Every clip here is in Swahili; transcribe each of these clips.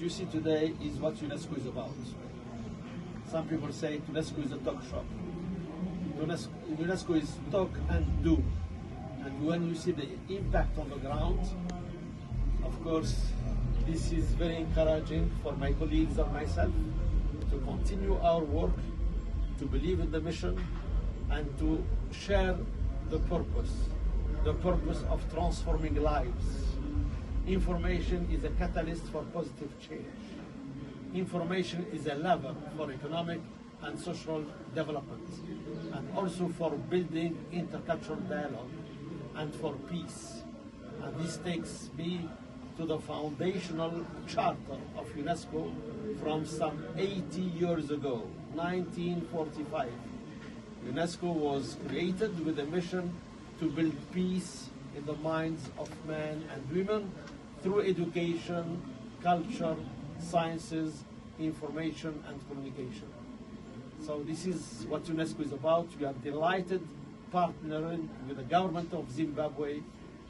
you see today is what UNESCO is about. Some people say UNESCO is a talk shop. UNESCO is talk and do. And when you see the impact on the ground, of course, this is very encouraging for my colleagues and myself to continue our work, to believe in the mission, and to share the purpose of transforming lives. Information is a catalyst for positive change. Information is a lever for economic and social development, and also for building intercultural dialogue and for peace. And this takes me to the foundational charter of UNESCO from some 80 years ago, 1945. UNESCO was created with a mission to build peace in the minds of men and women through education, culture, sciences, information, and communication. So this is what UNESCO is about. We are delighted partnering with the government of Zimbabwe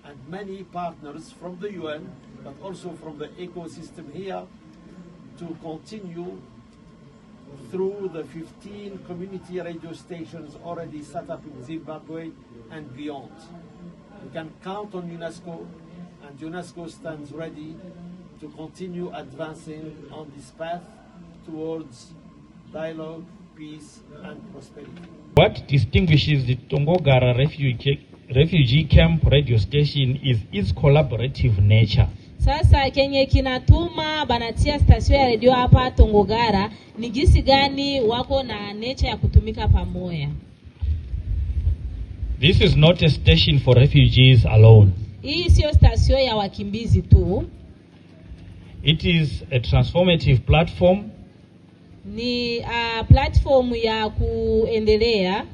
and many partners from the UN, but also from the ecosystem here, to continue through the 15 community radio stations already set up in Zimbabwe and beyond. We can count on UNESCO, and UNESCO stands ready to continue advancing on this path towards dialogue, peace, and prosperity. What distinguishes the Tongogara refugee camp radio station is its collaborative nature. Sasa kenye kinatuma banatia stasio ya radio hapa Tongogara ni jinsi gani wako na nature ya kutumika pamoja. This is not a station for refugees alone. Hii sio stasio ya wakimbizi tu. It is a transformative platform. Ni platform ya kuendelea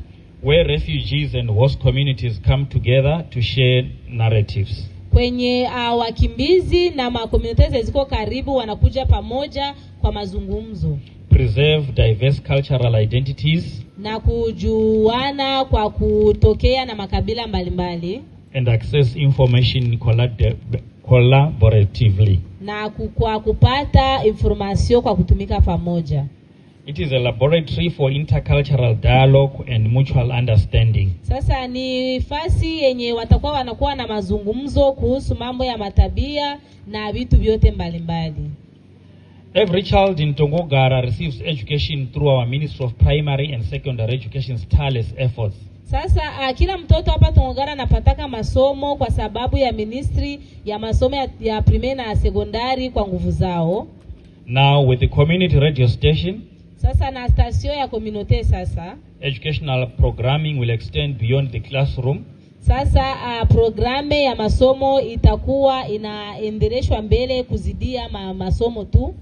where refugees and host communities come together to share narratives. Kwenye wakimbizi na makomunitezi ziko karibu wanakuja pamoja kwa mazungumzo. Preserve diverse cultural identities. Na kujuana kwa kutokea na makabila mbalimbali. And access information collaboratively. Na kwa kupata information kwa kutumika pamoja. It is a laboratory for intercultural dialogue and mutual understanding. Sasa ni fasi yenye watakuwa wanakuwa na mazungumzo kuhusu mambo ya matabia na vitu vyote mbalimbali. Every child in Tongogara receives education through our Ministry of Primary and Secondary Education's tireless efforts. Sasa kila mtoto hapa Tongogara anapataka masomo kwa sababu ya ministry ya masomo ya primary na secondary kwa nguvu zao. Now with the community radio station, sasa na stasio ya community sasa, educational programming will extend beyond the classroom. Sasa programe ya masomo itakuwa inaendeleshwa mbele kuzidia masomo tu.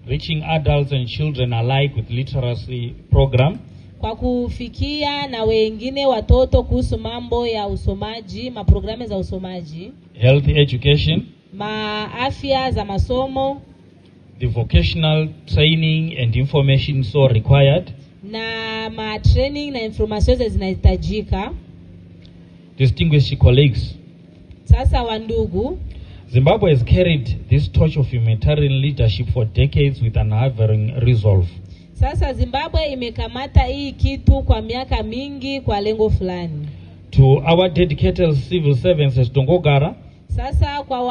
Reaching adults and children alike with literacy program. Kwa kufikia na wengine watoto kuhusu mambo ya usomaji, maprograme za usomaji. Health education. Maafya za masomo. The vocational training and information so required. Na training na information zinahitajika. Distinguished colleagues. Sasa wandugu, Zimbabwe has carried this torch of humanitarian leadership for decades with an unwavering resolve. Sasa Zimbabwe imekamata hii kitu kwa miaka mingi kwa lengo fulani. To our dedicated civil servants at Tongogara. Sasa kwa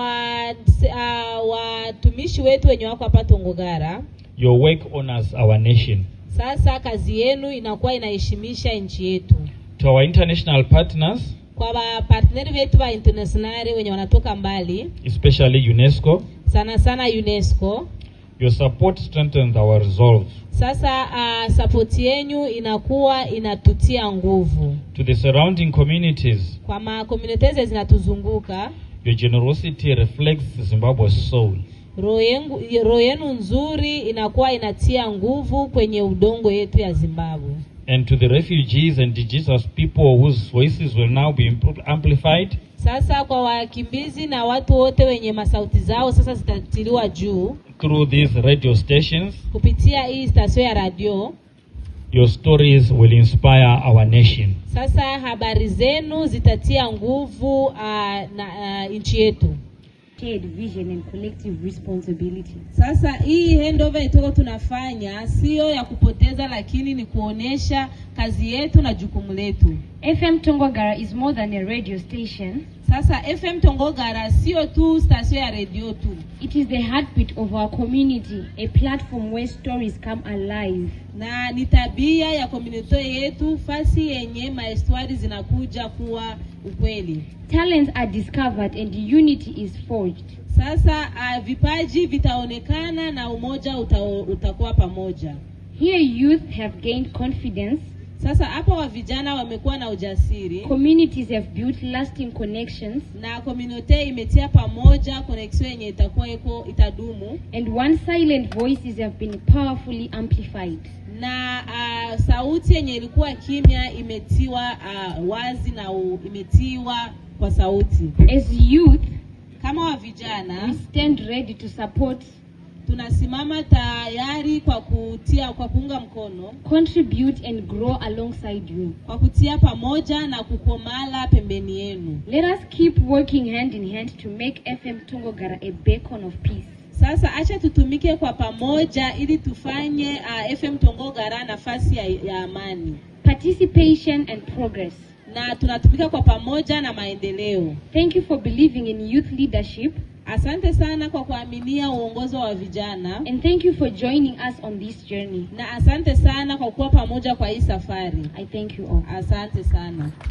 watumishi wetu wenye wako hapa Tongogara. Your work honors our nation. Sasa kazi yenu inakuwa inaheshimisha nchi yetu. To our international partners. Kwa partner wetu wa international wenye wanatoka mbali. Especially UNESCO. Sana sana UNESCO. Your support strengthens our resolve. Sasa support yenu inakuwa inatutia nguvu. To the surrounding communities. Kwa communities zinatuzunguka. Your generosity reflects Zimbabwe's soul. Roho yenu nzuri inakuwa inatia nguvu kwenye udongo yetu ya Zimbabwe. And to the refugees and indigenous people whose voices will now be amplified. Sasa kwa wakimbizi na watu wote wenye masauti zao sasa zitatiliwa juu. Through these radio stations. Kupitia hii station ya radio. Your stories will inspire our nation. Sasa habari zenu zitatia nguvu na nchi yetu. shared vision and collective responsibility. Sasa hii handover itoko tunafanya sio ya kupoteza, lakini ni kuonesha kazi yetu na jukumu letu. FM Tongogara is more than a radio station. Sasa FM Tongogara sio tu station ya radio tu. It is the heartbeat of our community, a platform where stories come alive. Na ni tabia ya community yetu, fasi yenye mahistori zinakuja kuwa ukweli. Talents are discovered and unity is forged. Sasa vipaji vitaonekana na umoja utakuwa pamoja. Here youth have gained confidence. Sasa hapa wa vijana wamekuwa na ujasiri. Communities have built lasting connections. Na community imetia pamoja connection yenye itakuwa itadumu. And one silent voices have been powerfully amplified. Na sauti yenye ilikuwa kimya imetiwa wazi na imetiwa kwa sauti. As youth, kama wa vijana, we stand ready to support, tunasimama tayari kwa kuunga mkono, contribute and grow alongside you, kwa kutia pamoja na kukomala pembeni yenu. Let us keep working hand in hand to make FM Tongogara a beacon of peace. Sasa acha tutumike kwa pamoja ili tufanye FM Tongogara nafasi ya amani, participation and progress. Na tunatumika kwa pamoja na maendeleo. Thank you for believing in youth leadership. Asante sana kwa kuaminia uongozo wa vijana. And thank you for joining us on this journey. Na asante sana kwa kuwa pamoja kwa hii safari. I thank you all. Asante sana.